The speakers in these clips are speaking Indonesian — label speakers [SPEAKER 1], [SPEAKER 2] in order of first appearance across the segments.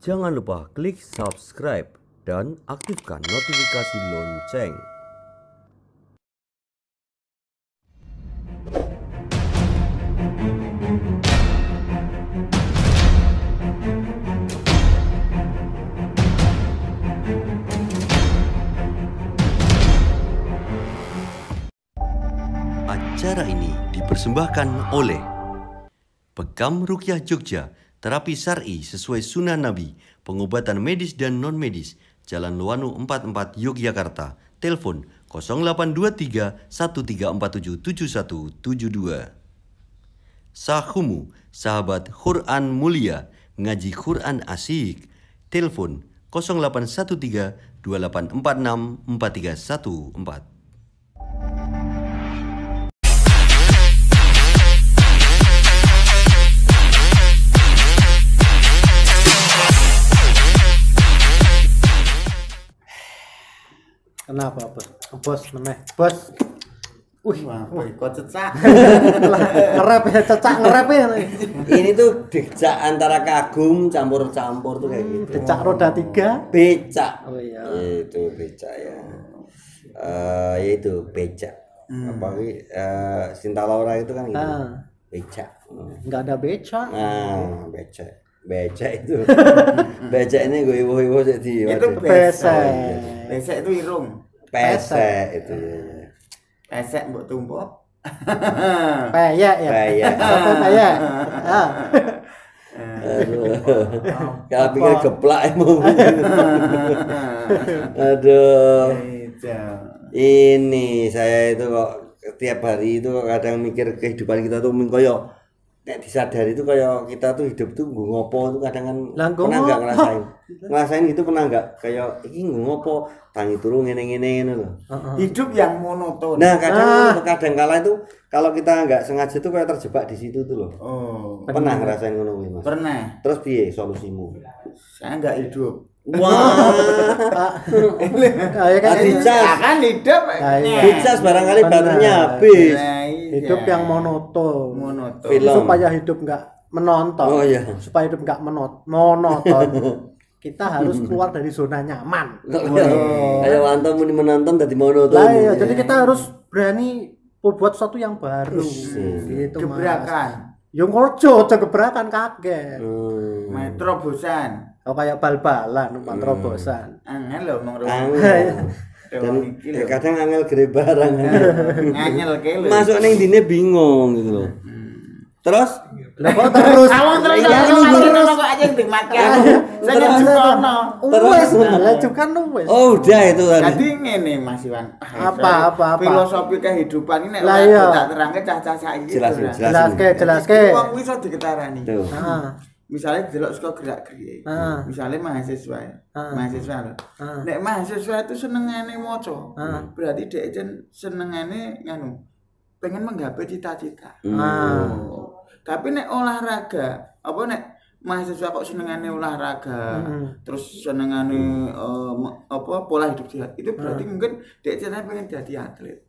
[SPEAKER 1] Jangan lupa klik subscribe dan aktifkan notifikasi lonceng. Acara ini dipersembahkan oleh Pekam Rukyah Jogja, terapi syar'i sesuai sunnah Nabi, pengobatan medis dan non-medis, Jalan Luwanu 44 Yogyakarta. Telepon 0823 1347 7172. Sahumu, sahabat Quran mulia, ngaji Quran asik. Telepon 0813 2846 4314.
[SPEAKER 2] Kenapa bos? Bos meneh, bos.
[SPEAKER 3] Wah, kok cecak.
[SPEAKER 2] Ngerep ya, cecak ngerep ya.
[SPEAKER 1] Ini tuh becak antara kagum campur-campur tuh kayak gitu.
[SPEAKER 2] Becak roda 3.
[SPEAKER 1] Becak.
[SPEAKER 2] Oh iya.
[SPEAKER 1] Itu becak ya. Yaitu becak. Apalagi Cinta Laura itu kan gitu. Becak.
[SPEAKER 2] Enggak ada becak.
[SPEAKER 1] Nah, becak. Becak itu. Becak ini gue ibu-ibu jadi.
[SPEAKER 3] Itu
[SPEAKER 2] pesek.
[SPEAKER 3] Pesek itu irung.
[SPEAKER 1] Pesek itu.
[SPEAKER 3] Pesek mbok tumpuk.
[SPEAKER 2] Peyek ya.
[SPEAKER 1] Peyek.
[SPEAKER 2] Sampai peyek.
[SPEAKER 1] Aduh. Kalau pikir geplak emang. Aduh. Ini saya itu kok setiap hari itu kadang mikir kehidupan kita tuh koyo nek disadari itu kayak kita tuh hidup tuh ngopo tuh kadang kan pernah enggak ngerasain gitu, pernah enggak kayak iki ngopo tangi turu ngene-ngene ngono lho.
[SPEAKER 3] Hidup yang monoton.
[SPEAKER 1] Nah, kadang kala itu kalau kita enggak sengaja tuh kayak terjebak di situ tuh loh.
[SPEAKER 3] Oh,
[SPEAKER 1] pernah ngerasain ngono kuwi, Mas?
[SPEAKER 3] Pernah.
[SPEAKER 1] Terus piye solusimu?
[SPEAKER 3] Saya enggak hidup.
[SPEAKER 1] Wah.
[SPEAKER 2] Kayak
[SPEAKER 3] Kan hidup.
[SPEAKER 1] Dicas barangkali baterainya habis.
[SPEAKER 2] Hidup yang monoton.
[SPEAKER 1] Film.
[SPEAKER 2] Supaya hidup enggak menonton.
[SPEAKER 1] Oh iya.
[SPEAKER 2] Supaya hidup enggak monoton. Kita harus keluar dari zona nyaman.
[SPEAKER 1] Kayak wanto muni menonton dadi monoton.
[SPEAKER 2] Lah iya, jadi kita harus berani buat sesuatu yang baru. Gitu,
[SPEAKER 3] gebrakan.
[SPEAKER 2] Yo ngojo aja gebrakan kaget.
[SPEAKER 3] Metro bosan.
[SPEAKER 2] Oh kayak bal-balan numpak terobosan.
[SPEAKER 3] Angel lho mong
[SPEAKER 1] Dan kadang angel gere barang.
[SPEAKER 3] Angel kele.
[SPEAKER 1] Masuk ning dine bingung gitu loh. Terus
[SPEAKER 2] Lah kok terus
[SPEAKER 3] terus kok aja yang dimakan. Saya jukono.
[SPEAKER 2] Wes, lah jukan wes.
[SPEAKER 1] oh udah itu tadi.
[SPEAKER 3] Jadi ngene Mas Iwan.
[SPEAKER 2] Apa?
[SPEAKER 3] Filosofi kehidupan ini nek
[SPEAKER 2] iya.
[SPEAKER 3] tak terangke cah-cah saiki.
[SPEAKER 2] Jelaske.
[SPEAKER 3] Wong iso diketarani.
[SPEAKER 1] Tuh.
[SPEAKER 3] Misalnya delok saka gerak-gerik. Misalnya mahasiswa. Mahasiswa lho. Nek mahasiswa itu senengane maca. Berarti dhek senengane nganu. Pengen menggapai cita-cita. Tapi nek olahraga, apa nek mahasiswa kok senengane olahraga, terus senengane apa pola hidup sehat, itu berarti mungkin dhek ceritanya pengen jadi atlet.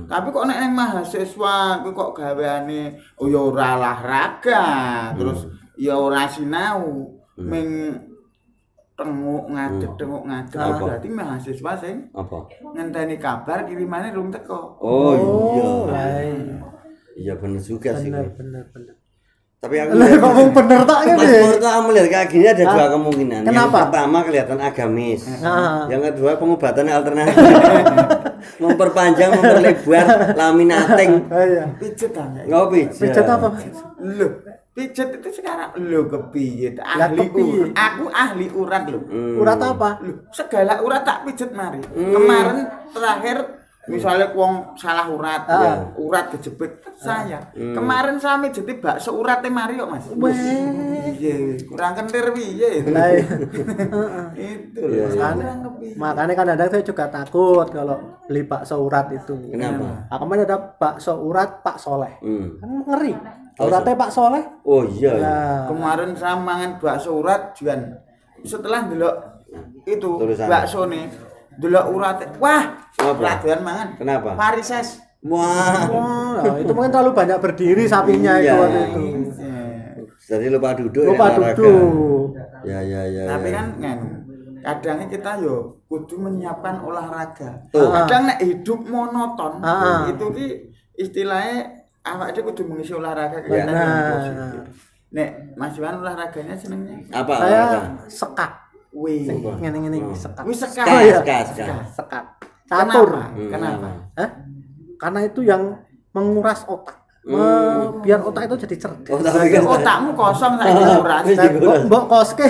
[SPEAKER 3] Tapi kok nek mahasiswa kuwi kok gaweane ya ora olahraga, terus ya ora sinau, ming tenguk ngadeg berarti mahasiswa sing
[SPEAKER 1] apa?
[SPEAKER 3] Ngenteni kabar kirimane rung teko.
[SPEAKER 1] Oh iya. Iya bener juga sih.
[SPEAKER 2] Bener.
[SPEAKER 1] Tapi aku
[SPEAKER 2] ngomong bener tak gitu.
[SPEAKER 1] Mas Purto melihat kayak gini ada dua kemungkinan.
[SPEAKER 2] Kenapa?
[SPEAKER 1] Yang pertama kelihatan agamis. Yang kedua pengobatan alternatif. Memperpanjang, memperlebar laminating.
[SPEAKER 3] Pijet ta.
[SPEAKER 1] Enggak pijet.
[SPEAKER 2] Pijet apa?
[SPEAKER 3] Lho, pijet itu sekarang lho kepiye?
[SPEAKER 2] Kepiye?
[SPEAKER 3] Aku ahli urat lho.
[SPEAKER 2] Urat apa?
[SPEAKER 3] Lho, segala urat tak pijet mari. Kemarin terakhir misalnya wong salah urat, urat kejepit saya. Kemarin saya mijeti bakso urate mari kok Mas. Piye? Kurang kentir piye? Itu lho.
[SPEAKER 2] Makanya kadang-kadang saya juga takut kalau beli bakso urat itu.
[SPEAKER 1] Kenapa?
[SPEAKER 2] Kemarin ada bakso urat Pak Soleh. Kan ngeri. Uratnya Pak Soleh.
[SPEAKER 1] Oh iya.
[SPEAKER 3] Kemarin saya mangan bakso urat juan. Setelah delok itu bakso nih, delok urate. Wah, radoan mangan.
[SPEAKER 1] Kenapa?
[SPEAKER 3] Varises.
[SPEAKER 1] Wah.
[SPEAKER 2] Itu mungkin terlalu banyak berdiri sapinya itu waktu itu.
[SPEAKER 1] Jadi lupa duduk ya.
[SPEAKER 3] Tapi kan kadangnya kita yo kudu menyiapkan olahraga. Kadang nek hidup monoton itu ki istilahnya awak dia kudu mengisi olahraga kegiatan yang positif. Nek Mas Iwan olahraganya senengnya
[SPEAKER 1] apa?
[SPEAKER 2] Saya sekak.
[SPEAKER 3] Wih,
[SPEAKER 2] ngene sekak.
[SPEAKER 3] Wih sekak.
[SPEAKER 2] Sekak. Catur.
[SPEAKER 3] Kenapa?
[SPEAKER 2] Karena itu yang menguras otak. Biar otak itu jadi cerdas.
[SPEAKER 3] Otakmu kosong saiki nguras.
[SPEAKER 2] Mbok koske.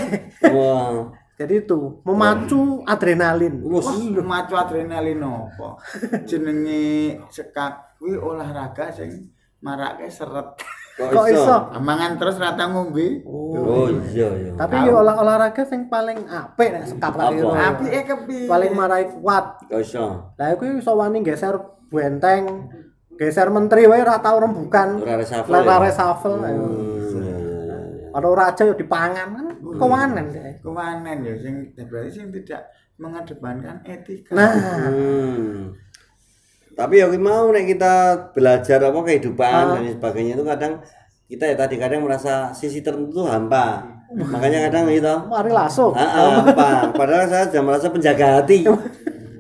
[SPEAKER 2] Jadi itu memacu adrenalin.
[SPEAKER 3] Memacu adrenalin apa? Jenenge sekak kuwi olahraga sing marake seret.
[SPEAKER 2] Kok iso?
[SPEAKER 3] Mangan terus rata ngombe.
[SPEAKER 1] Oh iya.
[SPEAKER 2] Tapi yo olahraga sing paling apik nek sekak lak iro.
[SPEAKER 3] Apike kepiye?
[SPEAKER 2] Paling marai kuat.
[SPEAKER 1] Kok iso?
[SPEAKER 2] Lah iku iso wani geser benteng, geser menteri wae ora tau rembukan.
[SPEAKER 1] Ora reshuffle.
[SPEAKER 2] Ayo. Kalau raja yo dipangan kan kewanen deh.
[SPEAKER 3] Kewanen ya sing berarti sing tidak mengedepankan etika.
[SPEAKER 2] Nah.
[SPEAKER 1] Tapi ya mau nek kita belajar apa kehidupan dan sebagainya itu kadang kita ya kadang merasa sisi tertentu hampa. Makanya kadang gitu.
[SPEAKER 2] Mari langsung.
[SPEAKER 1] Hampa. Padahal saya sudah merasa penjaga hati.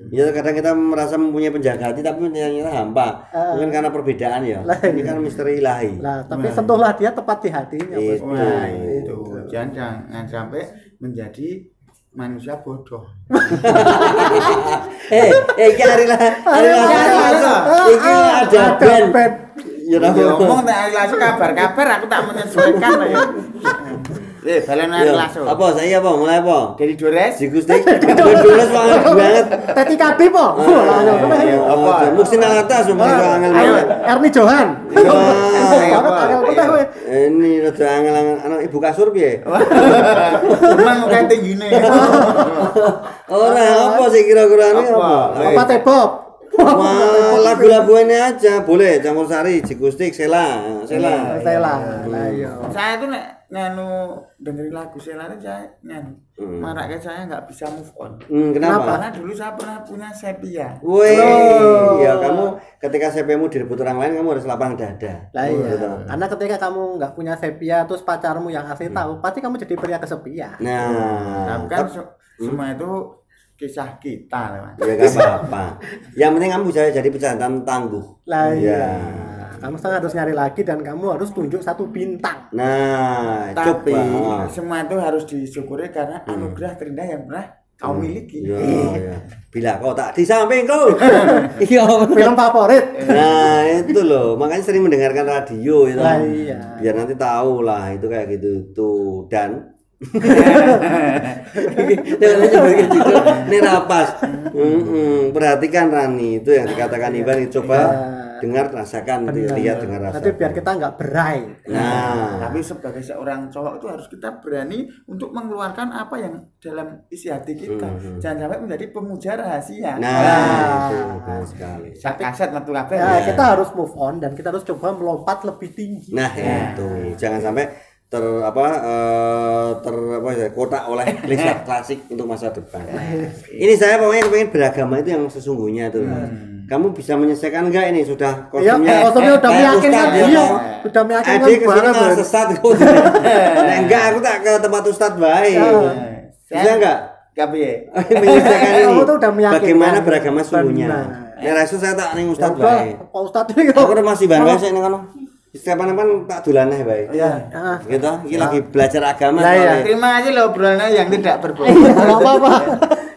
[SPEAKER 1] Ya kadang kita merasa mempunyai penjaga hati tapi ternyata hampa. Mungkin karena perbedaan ya. Ini kan misteri ilahi.
[SPEAKER 2] Lah, tapi sentuhlah dia tepat di hatinya.
[SPEAKER 3] Itu. Jangan sampai menjadi manusia bodoh.
[SPEAKER 1] Iki hari langsung. Iki ada band. Ya
[SPEAKER 3] ngomong nek hari langsung kabar-kabar aku tak menyesuaikan ya. Balen hari langsung.
[SPEAKER 1] Apa saya apa mulai apa?
[SPEAKER 3] Dari Dores.
[SPEAKER 1] Digustik. Dores banget.
[SPEAKER 2] Teti KB po.
[SPEAKER 1] Apa? Muksin atas angel
[SPEAKER 3] banget.
[SPEAKER 2] Erni Johan.
[SPEAKER 1] Ini rada angel anak ibu kasur piye?
[SPEAKER 3] Emang kayak tinggine.
[SPEAKER 1] Ora apa sih kira-kirane apa?
[SPEAKER 2] Apa Tebop?
[SPEAKER 1] Wah, lagu-lagu ini aja boleh campur sari, Jigustik, Sela.
[SPEAKER 2] Lah iya.
[SPEAKER 3] Saya tuh nek dengerin lagu Sela itu saya maraknya saya nggak bisa move on.
[SPEAKER 1] Kenapa?
[SPEAKER 3] Karena dulu saya pernah punya sepia.
[SPEAKER 1] Wih, ya kamu ketika sepiamu direbut orang lain kamu harus lapang dada.
[SPEAKER 2] Lah iya. Karena ketika kamu nggak punya sepia terus pacarmu yang asli tahu, pasti kamu jadi pria kesepian.
[SPEAKER 1] Nah,
[SPEAKER 3] kan semua itu kisah kita
[SPEAKER 1] ya gak apa-apa. Yang penting kamu bisa jadi pejantan tangguh.
[SPEAKER 2] Lah iya. Kamu harus nyari lagi dan kamu harus tunjuk 1 bintang.
[SPEAKER 3] Nah, tapi semua itu harus disyukuri karena anugerah terindah yang pernah kau miliki.
[SPEAKER 1] Iya. Bila kau tak di sampingku.
[SPEAKER 2] Iya, film favorit.
[SPEAKER 1] Nah, itu loh. Makanya sering mendengarkan radio itu.
[SPEAKER 2] Lah iya.
[SPEAKER 1] Biar nanti tahu lah itu kayak gitu tuh dan ini rapas. Perhatikan Rani itu yang dikatakan Iban coba dengar rasakan itu lihat dengar rasakan.
[SPEAKER 2] Nanti biar kita nggak berai.
[SPEAKER 1] Nah,
[SPEAKER 3] tapi sebagai seorang cowok itu harus kita berani untuk mengeluarkan apa yang dalam isi hati kita. Jangan sampai menjadi pemuja rahasia.
[SPEAKER 1] Nah, itu benar sekali.
[SPEAKER 3] Kaset metu kabeh.
[SPEAKER 2] Kita harus move on dan kita harus coba melompat lebih tinggi.
[SPEAKER 1] Nah, itu. Jangan sampai kotak oleh klasik untuk masa depan. Ini saya pokoknya pengen beragama itu yang sesungguhnya tuh. Kamu bisa menyelesaikan enggak ini sudah kostumnya?
[SPEAKER 2] Ya, kostumnya udah meyakinkan dia. Sudah meyakinkan
[SPEAKER 1] banget sesat kok. Enggak, aku tak ke tempat ustadz baik. Bisa enggak?
[SPEAKER 3] Enggak piye.
[SPEAKER 1] Menyelesaikan ini. Bagaimana beragama sesungguhnya? Ya Rasul saya tak ning ustadz baik.
[SPEAKER 2] Pak ustadz iki.
[SPEAKER 1] Aku masih banget sing ngono. Setiap tak dulaneh bae.
[SPEAKER 3] Iya.
[SPEAKER 1] Gitu, iki lagi belajar agama.
[SPEAKER 3] Ya. Terima kasih loh obrolannya yang tidak berbobot.
[SPEAKER 2] Enggak apa-apa.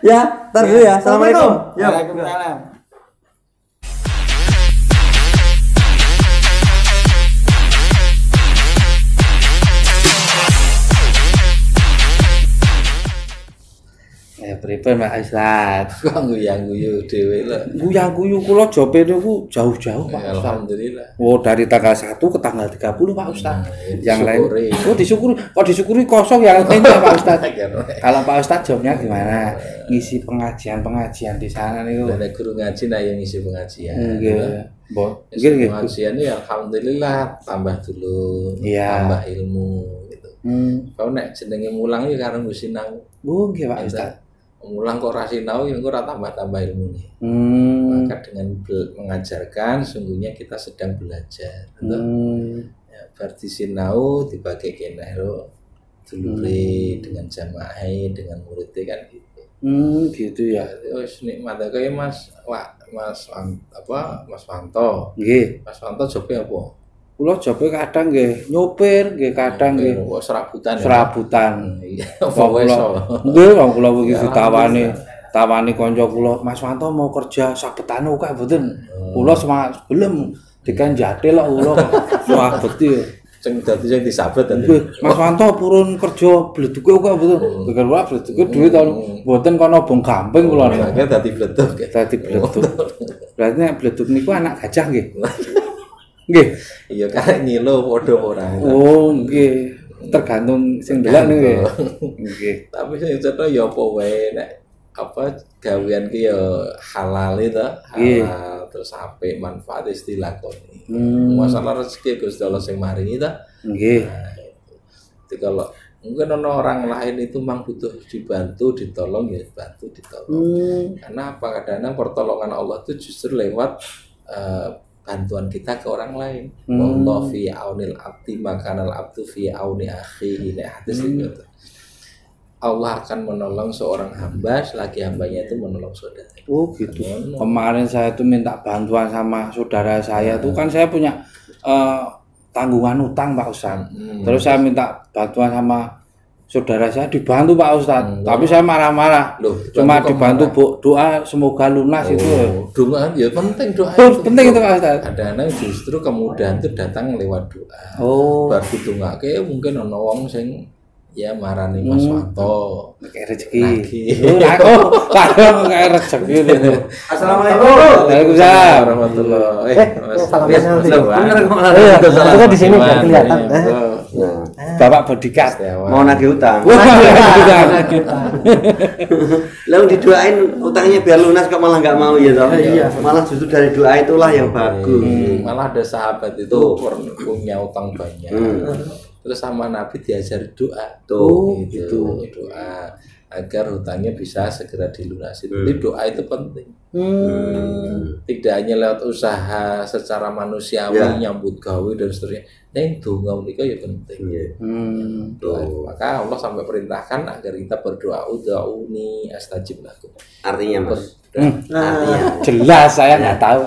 [SPEAKER 1] Ya, entar dulu ya. Assalamualaikum.
[SPEAKER 3] Waalaikumsalam.
[SPEAKER 4] Pripun Pak Ustaz? Kok guyang-guyu dhewe lho. Guyang-guyu kula jope niku jauh-jauh Pak Ustaz. Alhamdulillah. Oh, dari tanggal 1 ke tanggal 30 Pak Ustaz. Yang lain disyukuri. Kok disyukuri kosong yang lain Pak Ustaz. Kalau Pak Ustaz jawabnya gimana? Ngisi pengajian di sana niku.
[SPEAKER 5] Nek guru ngaji nah yang ngisi pengajian.
[SPEAKER 4] Nggih. Nggih.
[SPEAKER 5] Pengajian ya alhamdulillah tambah dulu, tambah ilmu gitu. Kalau nek jenenge mulang ya karena mesti sinau.
[SPEAKER 4] Oh, nggih Pak Ustaz.
[SPEAKER 5] Mulang kok ra sinau ya engko ora tambah-tambah ilmune. Maka dengan mengajarkan sungguhnya kita sedang belajar. Ya, Berarti sinau dibagi kenero dulure dengan jamaah dengan muridnya kan gitu.
[SPEAKER 4] Gitu ya.
[SPEAKER 5] Wis nikmat kayak Mas Wanto.
[SPEAKER 4] Nggih.
[SPEAKER 5] Mas Wanto jope apa?
[SPEAKER 4] Kula jope kadang nggih nyopir, nggih kadang nggih
[SPEAKER 5] serabutan.
[SPEAKER 4] Serabutan.
[SPEAKER 5] Iya.
[SPEAKER 4] Nggih, wong kula iki ditawani kanca kula, Mas Wanto mau kerja sabetane kok mboten. Kula gelem dikan jatil kok kula sabet ya.
[SPEAKER 5] Sing dadi sing disabet tadi.
[SPEAKER 4] Mas Wanto purun kerja bleduke kok mboten. Pikir kula bleduke duit to mboten kono bong gamping kula nek
[SPEAKER 5] dadi bleduk.
[SPEAKER 4] Dadi bleduk. Berarti nek bleduk niku anak gajah nggih. Nggih.
[SPEAKER 5] Iya karek ngilo padha ora.
[SPEAKER 4] Oh, nggih. Tergantung sing ndelok nggih. Nggih.
[SPEAKER 5] Tapi sing cetha ya apa wae nek gawean ki ya halal itu, halal terus apik manfaat dilakoni. Masalah rezeki Gusti Allah sing maringi ta.
[SPEAKER 4] Nggih.
[SPEAKER 5] Jadi kalau mungkin orang lain itu memang butuh dibantu, ditolong ya bantu, ditolong. Karena apa? Kadang-kadang pertolongan Allah itu justru lewat bantuan kita ke orang lain. Wallahu fi aunil abdi makanal abdu fi auni akhihi. Ini hadis itu. Allah akan menolong seorang hamba selagi hambanya itu menolong saudara.
[SPEAKER 4] Oh gitu. Kemarin saya tuh minta bantuan sama saudara saya tuh kan saya punya tanggungan utang Pak Ustaz. Terus saya minta bantuan sama saudara saya dibantu Pak Ustaz. Tapi saya marah-marah. Cuma dibantu doa semoga lunas itu.
[SPEAKER 5] Doa ya penting doa.
[SPEAKER 4] Penting itu Pak Ustaz.
[SPEAKER 5] Kadang-kadang justru kemudahan itu datang lewat doa. Baru dongake mungkin ana wong sing ya marani Mas Wanto
[SPEAKER 4] kayak rezeki. Kadang kayak rezeki itu.
[SPEAKER 3] Assalamualaikum.
[SPEAKER 4] Waalaikumsalam
[SPEAKER 5] warahmatullahi
[SPEAKER 2] wabarakatuh. Di sini biar kelihatan.
[SPEAKER 4] Bapak bodyguard
[SPEAKER 1] mau nagih utang. Lalu didoain utangnya biar lunas kok malah nggak mau ya toh. Malah justru dari doa itulah yang bagus.
[SPEAKER 5] Malah ada sahabat itu punya utang banyak. Terus sama Nabi diajar doa gitu. Doa agar hutangnya bisa segera dilunasi. Jadi doa itu penting. Tidak hanya lewat usaha secara manusiawi nyambut gawe dan seterusnya. Neng donga menika ya penting. Doa. Maka Allah sampai perintahkan agar kita berdoa ud'uni astajib lakum.
[SPEAKER 1] Artinya Mas.
[SPEAKER 4] Artinya jelas saya nggak tahu.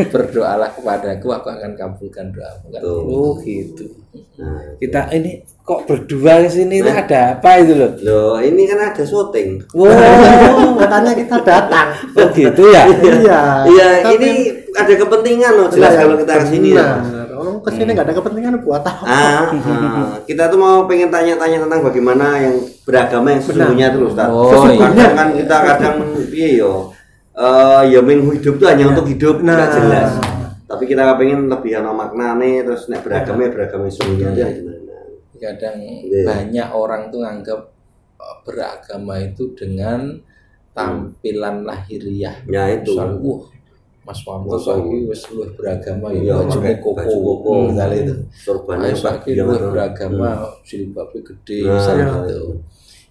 [SPEAKER 5] Berdoalah kepadaku, aku akan kabulkan doamu.
[SPEAKER 4] Oh gitu. Kita ini kok berdua ke sini itu ada apa itu loh?
[SPEAKER 1] Loh, ini kan ada syuting.
[SPEAKER 2] Katanya kita datang.
[SPEAKER 4] Oh gitu ya?
[SPEAKER 1] Iya, ini ada kepentingan loh jelas kalau kita ke sini.
[SPEAKER 2] Kalau ke sini enggak ada kepentingan buat apa?
[SPEAKER 1] Kita tuh mau pengen tanya-tanya tentang bagaimana yang beragama yang sesungguhnya itu Ustaz. Kadang kan kita kadang piye yo. Ya hidup tuh hanya untuk hidup, enggak jelas. Tapi kita pengen lebih ana maknane terus nek beragama yang sesungguhnya itu gimana?
[SPEAKER 5] Kadang banyak orang tuh nganggap beragama itu dengan tampilan lahiriah.
[SPEAKER 1] Ya itu.
[SPEAKER 5] Mas Wanto saiki wis luwih beragama ya baju koko misalnya itu. Sorbannya saiki luwih beragama, jilbabe gede gitu.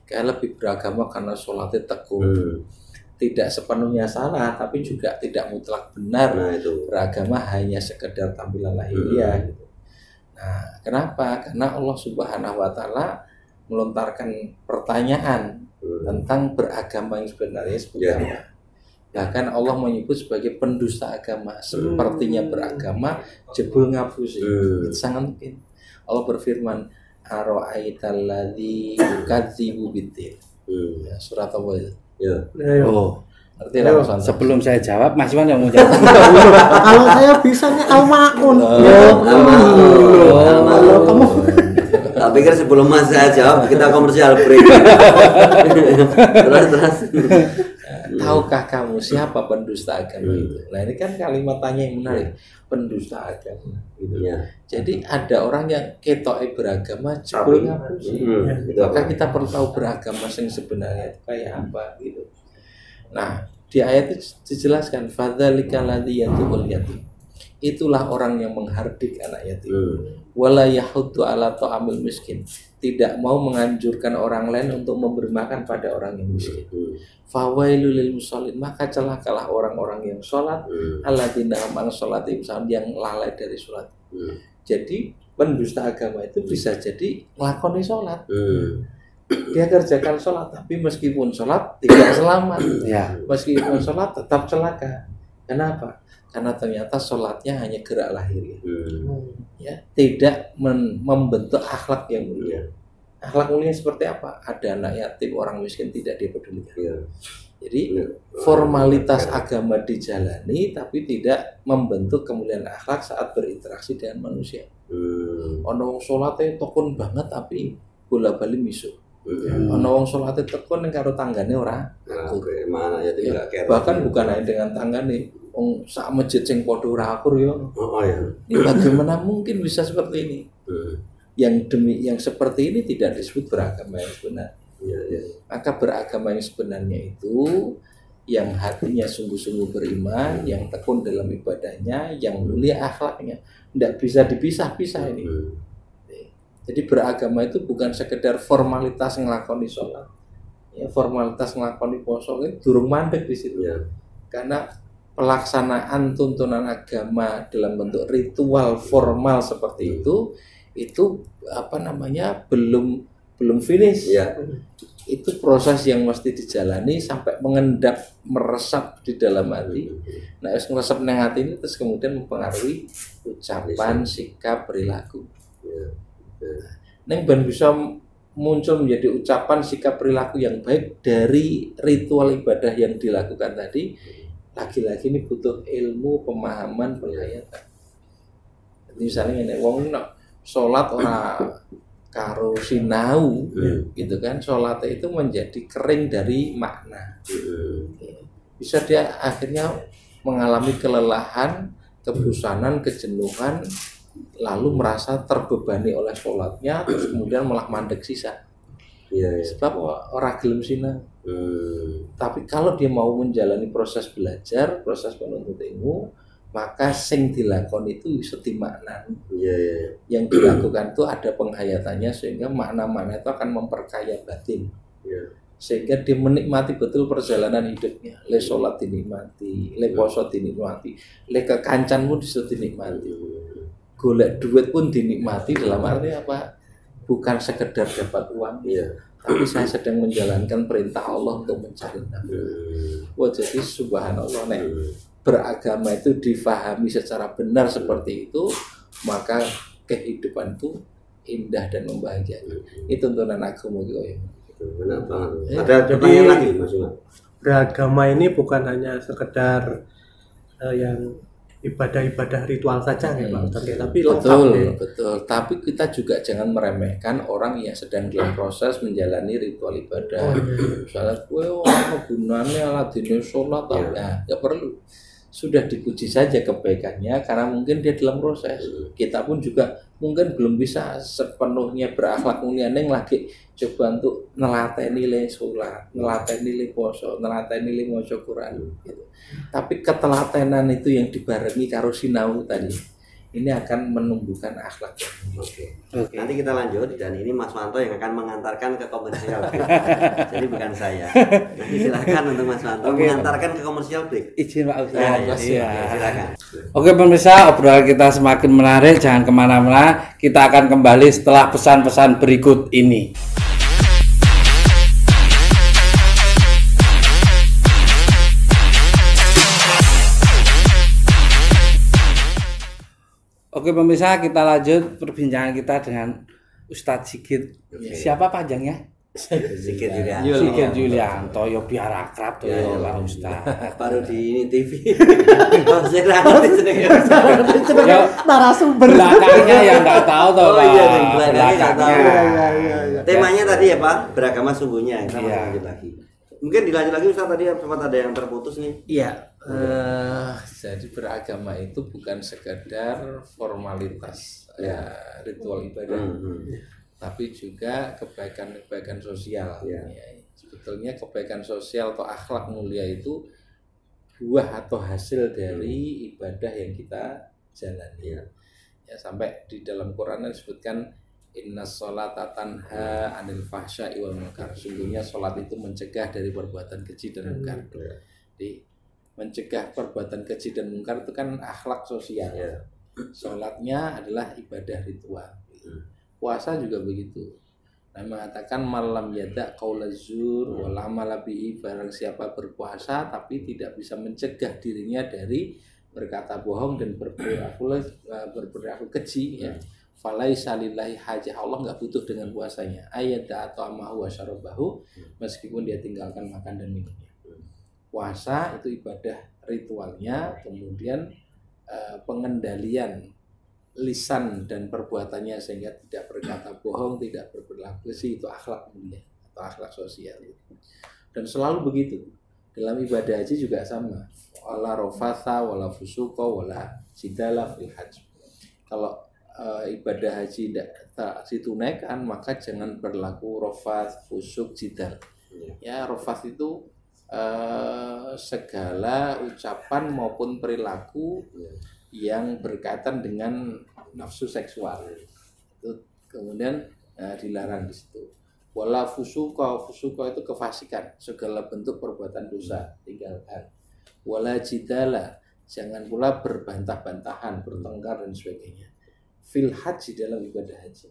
[SPEAKER 5] Kayak lebih beragama karena sholatnya tekun. Tidak sepenuhnya salah, tapi juga tidak mutlak benar. Beragama hanya sekedar tampilan lahiriah gitu. Nah, kenapa? Karena Allah Subhanahu wa taala melontarkan pertanyaan tentang beragama yang sebenarnya seperti apa. Bahkan Allah menyebut sebagai pendusta agama. Sepertinya beragama jebul ngapusi. Itu sangat mungkin. Allah berfirman, "Ara'aital ladzi yukadzibu biddin." Surat apa itu?
[SPEAKER 4] Sebelum saya jawab, Mas Iwan yang mau jawab.
[SPEAKER 2] Kalau saya bisanya al-ma'un. Kalau kamu
[SPEAKER 1] tak pikir sebelum Mas saya jawab kita komersial break. Terus.
[SPEAKER 5] Tahukah kamu siapa pendusta agama itu? Nah ini kan kalimat tanya yang menarik. Pendusta agama gitu. Jadi ada orang yang ketoknya beragama jebul ngapusi. Maka kita perlu tahu beragama yang sebenarnya itu kayak apa gitu. Nah di ayat itu dijelaskan fadzalika ladzi yadul yatim. Itulah orang yang menghardik anak yatim. Wala yahuddu ala ta'amil miskin. Tidak mau menganjurkan orang lain untuk memberi makan pada orang yang miskin. Fawailul lil musallin, maka celakalah orang-orang yang sholat alladzina amang sholat yang lalai dari sholat. Jadi pendusta agama itu bisa jadi nglakoni sholat. Dia kerjakan sholat, tapi meskipun sholat tidak selamat. Meskipun sholat tetap celaka. Kenapa? Karena ternyata sholatnya hanya gerak lahir. Ya, tidak membentuk akhlak yang mulia. Akhlak mulia seperti apa? Ada anak yatim, orang miskin tidak dipedulikan. Jadi formalitas agama dijalani tapi tidak membentuk kemuliaan akhlak saat berinteraksi dengan manusia. Ono wong salate tekun banget tapi bola-bali misu. Ono wong salate tekun ning karo tanggane ora. Bahkan bukan hanya dengan tanggane, wong sak masjid sing padha ora akur ya. Ini bagaimana mungkin bisa seperti ini? Yang seperti ini tidak disebut beragama yang benar. Maka beragama yang sebenarnya itu yang hatinya sungguh-sungguh beriman, yang tekun dalam ibadahnya, yang mulia akhlaknya, tidak bisa dipisah-pisah ini. Jadi beragama itu bukan sekedar formalitas ngelakoni sholat, ya, formalitas ngelakoni poso itu durung mandek di situ. Karena pelaksanaan tuntunan agama dalam bentuk ritual formal seperti itu belum finish. Itu proses yang mesti dijalani sampai mengendap, meresap di dalam hati. Nah, meresap nang hati ini terus kemudian mempengaruhi ucapan, sikap, perilaku. Neng ben bisa muncul menjadi ucapan, sikap, perilaku yang baik dari ritual ibadah yang dilakukan tadi. Lagi-lagi ini butuh ilmu, pemahaman, penghayatan. Misalnya nek wong nak salat ora karo sinau, gitu kan, sholat itu menjadi kering dari makna. Bisa dia akhirnya mengalami kelelahan, kebosanan, kejenuhan, lalu merasa terbebani oleh sholatnya, terus kemudian malah mandek sisa. Sebab orang gelem sinau. Tapi kalau dia mau menjalani proses belajar, proses penuntut ilmu, maka sing dilakon itu bisa dimaknani. Yang dilakukan itu ada penghayatannya sehingga makna-makna itu akan memperkaya batin. Sehingga dia menikmati betul perjalanan hidupnya. Le sholat dinikmati, le poso dinikmati, le kekancanmu bisa dinikmati. Golek duit pun dinikmati, dalam arti apa? Bukan sekedar dapat uang, tapi saya sedang menjalankan perintah Allah untuk mencari nafkah. Wah, jadi subhanallah, nek beragama itu difahami secara benar seperti itu, maka kehidupan itu indah dan membahagiakan. Itu tuntunan agama gitu ya.
[SPEAKER 1] Ada pertanyaan lagi Mas Iman?
[SPEAKER 2] Beragama ini bukan hanya sekedar yang ibadah-ibadah ritual saja ya Pak, tapi
[SPEAKER 5] betul. Tapi kita juga jangan meremehkan orang yang sedang dalam proses menjalani ritual ibadah. Misalnya gue apa gunanya ala dino sholat, nggak perlu. Sudah dipuji saja kebaikannya karena mungkin dia dalam proses. Kita pun juga mungkin belum bisa sepenuhnya berakhlak mulia, neng lagi coba untuk nelateni le sholat, nelateni le poso, nelateni le maca Quran gitu. Tapi ketelatenan itu yang dibarengi karo sinau tadi, ini akan menumbuhkan akhlak.
[SPEAKER 1] Nanti kita lanjut dan ini Mas Wanto yang akan mengantarkan ke komersial. Jadi bukan saya. Nanti silakan untuk Mas Wanto mengantarkan ke komersial break.
[SPEAKER 4] Izin Pak Ustaz.
[SPEAKER 1] Silakan.
[SPEAKER 4] Oke pemirsa, obrolan kita semakin menarik. Jangan kemana-mana. Kita akan kembali setelah pesan-pesan berikut ini. Oke pemirsa, kita lanjut perbincangan kita dengan Ustadz Sigit. Siapa panjangnya?
[SPEAKER 1] Sigit
[SPEAKER 4] Yulianto. Yo biar akrab tuh Pak Ustadz.
[SPEAKER 1] Baru di ini TV.
[SPEAKER 2] Narasumber.
[SPEAKER 4] Belakangnya yang nggak tahu tuh Pak.
[SPEAKER 1] Belakangnya. Temanya tadi ya Pak, beragama sungguhnya. Kita lanjut lagi. Mungkin dilanjut lagi Ustaz, tadi sempat ada yang terputus nih.
[SPEAKER 5] Iya. Jadi beragama itu bukan sekedar formalitas ritual ibadah, tapi juga kebaikan-kebaikan sosial. Ya, sebetulnya kebaikan sosial atau akhlak mulia itu buah atau hasil dari ibadah yang kita jalani. Ya, sampai di dalam Quran disebutkan innas sholata tanha anil fahsya'i wal munkar. Sungguhnya sholat itu mencegah dari perbuatan keji dan munkar. Jadi mencegah perbuatan keji dan munkar itu kan akhlak sosial. Sholatnya adalah ibadah ritual. Puasa juga begitu. Nah, mengatakan malam yada qaulaz zur wal amala bihi, barang siapa berpuasa tapi tidak bisa mencegah dirinya dari berkata bohong dan berperilaku keji, ya. Falaisa lillahi hajah, Allah nggak butuh dengan puasanya. Ayat atau amahu wasyarabahu, meskipun dia tinggalkan makan dan minumnya. Puasa itu ibadah ritualnya, kemudian pengendalian lisan dan perbuatannya sehingga tidak berkata bohong, tidak berperilaku keji, itu akhlak mulia atau akhlak sosial. Dan selalu begitu. Dalam ibadah haji juga sama. Wala rofatha, wala fusuqa, wala jidala fil hajj. Kalau ibadah haji tak ditunaikan, maka jangan berlaku rofath, fusuk, jidal. Ya, rofath itu segala ucapan maupun perilaku yang berkaitan dengan nafsu seksual. Itu kemudian dilarang di situ. Wala fusuqa itu kefasikan, segala bentuk perbuatan dosa tinggalkan. Wala jidala, jangan pula berbantah-bantahan, bertengkar dan sebagainya. Fil haji, dalam ibadah haji.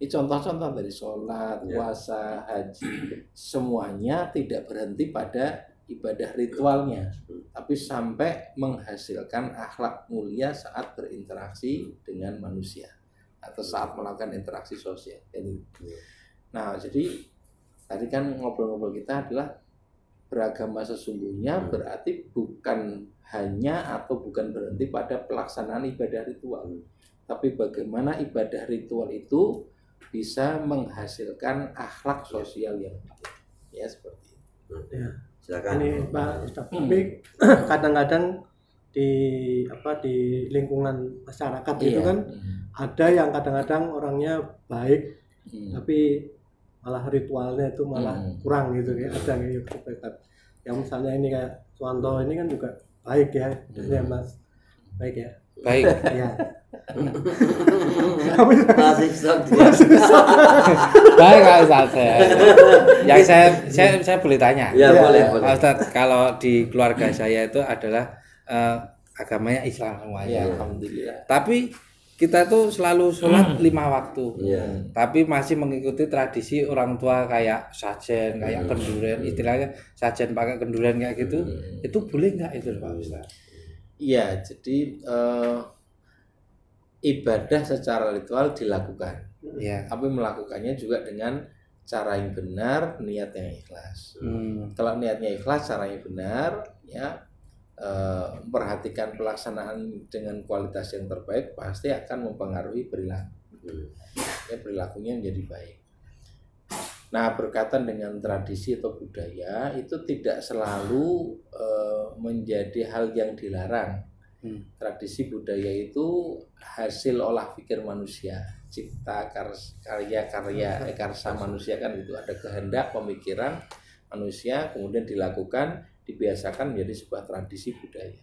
[SPEAKER 5] Ini contoh-contoh dari sholat, puasa, haji, semuanya tidak berhenti pada ibadah ritualnya, tapi sampai menghasilkan akhlak mulia saat berinteraksi dengan manusia atau saat melakukan interaksi sosial. Nah, jadi tadi kan ngobrol-ngobrol kita adalah beragama sesungguhnya berarti bukan hanya atau bukan berhenti pada pelaksanaan ibadah ritual, tapi bagaimana ibadah ritual itu bisa menghasilkan akhlak sosial yang baik. Ya, seperti itu.
[SPEAKER 2] Ya.
[SPEAKER 1] Silakan.
[SPEAKER 2] Ini Pak Ustaz, tapi kadang-kadang di lingkungan masyarakat itu kan ada yang kadang-kadang orangnya baik, tapi malah ritualnya itu malah kurang gitu ya. Ada yang misalnya ini kayak Suwanto ini kan juga baik ya, Mas. Baik ya.
[SPEAKER 4] Baik.
[SPEAKER 2] Ya.
[SPEAKER 1] Masih sok dia.
[SPEAKER 4] Baik Pak Ustaz. Yang saya boleh tanya.
[SPEAKER 1] Ya, boleh.
[SPEAKER 4] Pak Ustaz, kalau di keluarga saya itu adalah agamanya Islam semuanya.
[SPEAKER 5] Alhamdulillah.
[SPEAKER 4] Tapi kita tuh selalu sholat 5 waktu. Tapi masih mengikuti tradisi orang tua kayak sajen, kayak kenduren, istilahnya sajen pakai kenduren kayak gitu. Itu boleh nggak itu Pak Ustaz?
[SPEAKER 5] Iya, jadi ibadah secara ritual dilakukan, tapi melakukannya juga dengan cara yang benar, niat yang ikhlas. Kalau niatnya ikhlas, caranya benar, ya memperhatikan pelaksanaan dengan kualitas yang terbaik, pasti akan mempengaruhi perilaku. Ya, perilakunya menjadi baik. Nah, berkaitan dengan tradisi atau budaya itu tidak selalu menjadi hal yang dilarang. Tradisi budaya itu hasil olah pikir manusia, cipta karya karsa manusia kan itu, ada kehendak pemikiran manusia kemudian dilakukan, dibiasakan menjadi sebuah tradisi budaya.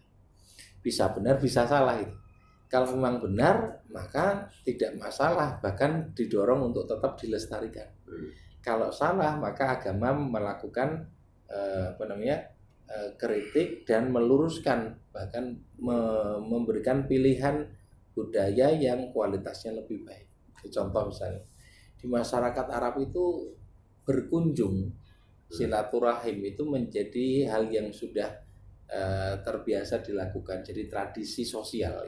[SPEAKER 5] Bisa benar, bisa salah itu. Kalau memang benar maka tidak masalah, bahkan didorong untuk tetap dilestarikan. Kalau salah maka agama melakukan kritik dan meluruskan, bahkan memberikan pilihan budaya yang kualitasnya lebih baik. Contoh misalnya di masyarakat Arab itu berkunjung silaturahim itu menjadi hal yang sudah terbiasa dilakukan, jadi tradisi sosial.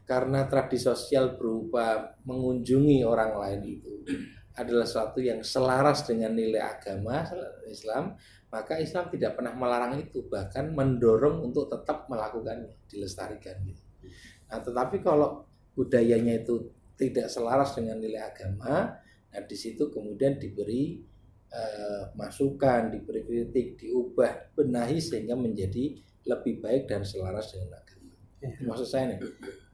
[SPEAKER 5] Karena tradisi sosial berupa mengunjungi orang lain itu adalah sesuatu yang selaras dengan nilai agama Islam, maka Islam tidak pernah melarang itu, bahkan mendorong untuk tetap melakukannya, dilestarikan gitu. Nah, tetapi kalau budayanya itu tidak selaras dengan nilai agama, nah di situ kemudian diberi masukan, diberi kritik, diubah, benahi sehingga menjadi lebih baik dan selaras dengan agama. Maksud saya nih,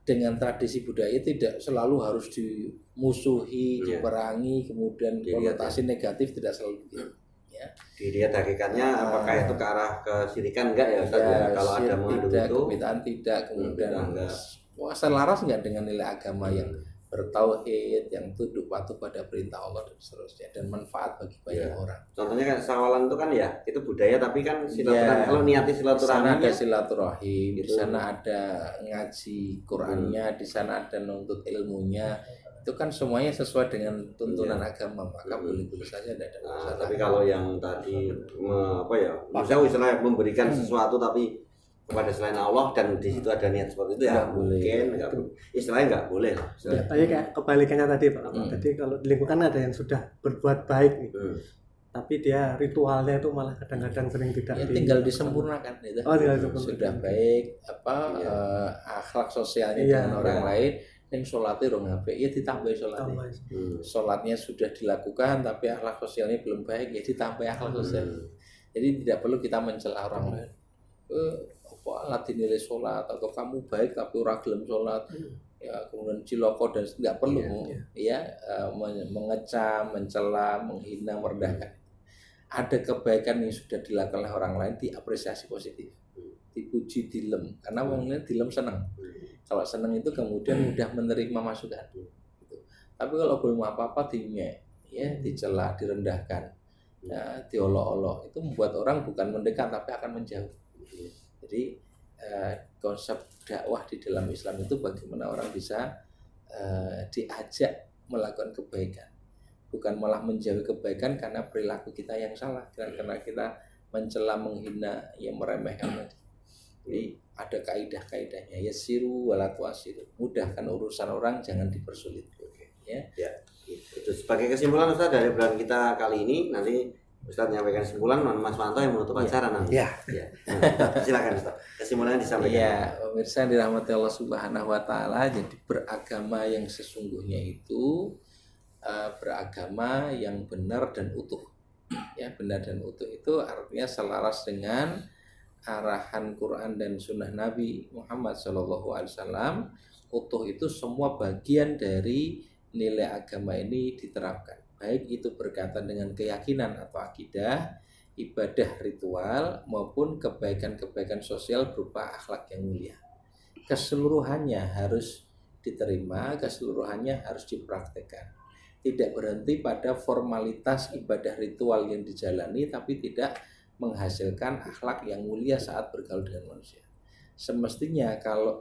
[SPEAKER 5] dengan tradisi budaya tidak selalu harus dimusuhi, diperangi, kemudian konotasi negatif, tidak selalu begitu. Ya.
[SPEAKER 1] Dilihat hakikatnya apakah itu ke arah kesirikan enggak ya Ustaz? Kalau ada mengandung
[SPEAKER 5] tidak,
[SPEAKER 1] itu
[SPEAKER 5] kebid'ahan tidak, kemudian selaras enggak dengan nilai agama yang bertauhid, yang tunduk patuh pada perintah Allah dan seterusnya, dan manfaat bagi banyak orang.
[SPEAKER 1] Contohnya kan sawalan itu kan ya, itu budaya tapi kan silaturahmi. Kalau niati silaturahmi,
[SPEAKER 5] ada silaturahim, di sana ada ngaji Qur'annya, di sana ada nuntut ilmunya. Itu kan semuanya sesuai dengan tuntunan agama, maka boleh-boleh saja tidak ada masalah.
[SPEAKER 1] Tapi kalau yang tadi misalnya memberikan sesuatu tapi kepada selain Allah dan di situ ada niat seperti itu ya mungkin istilahnya nggak boleh lah.
[SPEAKER 2] Ya, tapi kayak kebalikannya tadi Pak. Tadi kalau di lingkungan ada yang sudah berbuat baik nih. Tapi dia ritualnya itu malah kadang-kadang sering tidak
[SPEAKER 5] tinggal disempurnakan gitu. Sudah baik akhlak sosialnya dengan orang lain, yang sholatnya rong apik ya ditambah sholatnya. Sholatnya sudah dilakukan tapi akhlak sosialnya belum baik ya ditambah akhlak sosial. Jadi tidak perlu kita mencela orang lain. Alat dinilai sholat atau kamu baik tapi ora gelem sholat, ya kemudian ciloko dan nggak perlu mengecam, mencela, menghina, merendahkan. Ada kebaikan yang sudah dilakukan oleh orang lain diapresiasi positif, dipuji, dilem, karena orangnya dilem senang. Kalau senang itu kemudian mudah menerima masukan. Gitu. Tapi kalau belum apa-apa dicela, direndahkan, diolok-olok, itu membuat orang bukan mendekat tapi akan menjauh. Jadi konsep dakwah di dalam Islam itu bagaimana orang bisa diajak melakukan kebaikan, bukan malah menjauhi kebaikan karena perilaku kita yang salah, karena kita mencela, menghina, yang meremehkan. Jadi ada kaidah-kaidahnya, yassiru wala tu'assiru, mudahkan urusan orang, jangan dipersulit. Ya.
[SPEAKER 1] Itu sebagai kesimpulan Ustaz dari obrolan kita kali ini, nanti Ustaz menyampaikan kesimpulan, Mas Wanto yang menutup acara nanti. Silakan Ustaz. Kesimpulannya disampaikan.
[SPEAKER 5] Ya, pemirsa dirahmati Allah Subhanahu wa taala, jadi beragama yang sesungguhnya itu beragama yang benar dan utuh. Ya, benar dan utuh itu artinya selaras dengan arahan Quran dan sunnah Nabi Muhammad SAW. Utuh itu semua bagian dari nilai agama ini diterapkan. Baik itu berkaitan dengan keyakinan atau akidah, ibadah ritual, maupun kebaikan-kebaikan sosial berupa akhlak yang mulia. Keseluruhannya harus diterima, keseluruhannya harus dipraktekkan. Tidak berhenti pada formalitas ibadah ritual yang dijalani, tapi tidak menghasilkan akhlak yang mulia saat bergaul dengan manusia. Semestinya kalau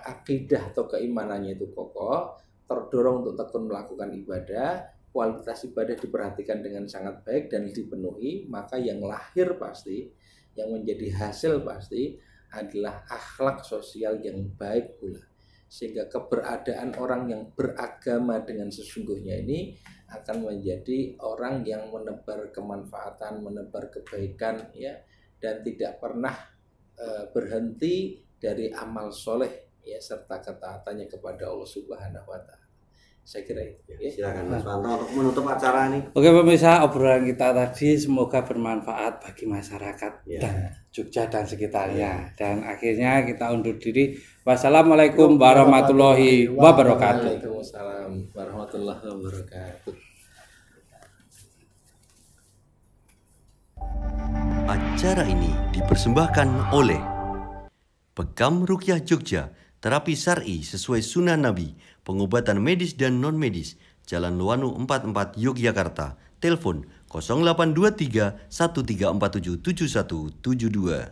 [SPEAKER 5] akidah atau keimanannya itu kokoh, terdorong untuk tekun melakukan ibadah, kualitas ibadah diperhatikan dengan sangat baik dan dipenuhi, maka yang lahir pasti, yang menjadi hasil pasti adalah akhlak sosial yang baik pula. Sehingga keberadaan orang yang beragama dengan sesungguhnya ini akan menjadi orang yang menebar kemanfaatan, menebar kebaikan, ya, dan tidak pernah berhenti dari amal soleh, ya, serta ketaatannya kepada Allah Subhanahu wa Ta'ala. Saya kira itu.
[SPEAKER 1] Silakan Mas Wanto untuk menutup acara ini.
[SPEAKER 4] Oke pemirsa, obrolan kita tadi semoga bermanfaat bagi masyarakat dan Jogja dan sekitarnya. Dan akhirnya kita undur diri. Wassalamualaikum warahmatullahi wabarakatuh.
[SPEAKER 5] Waalaikumsalam warahmatullahi wabarakatuh.
[SPEAKER 6] Acara ini dipersembahkan oleh Pekam Ruqyah Jogja, terapi syar'i sesuai sunnah Nabi, pengobatan medis dan non-medis, Jalan Luwanu 44 Yogyakarta. Telepon 0823 13477172.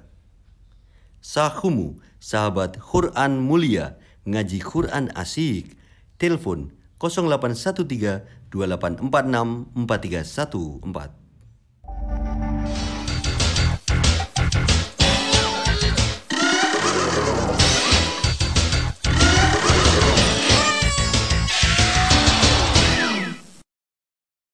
[SPEAKER 6] Sahumu, sahabat Quran mulia, ngaji Quran asik. Telepon 0813 2846 4314.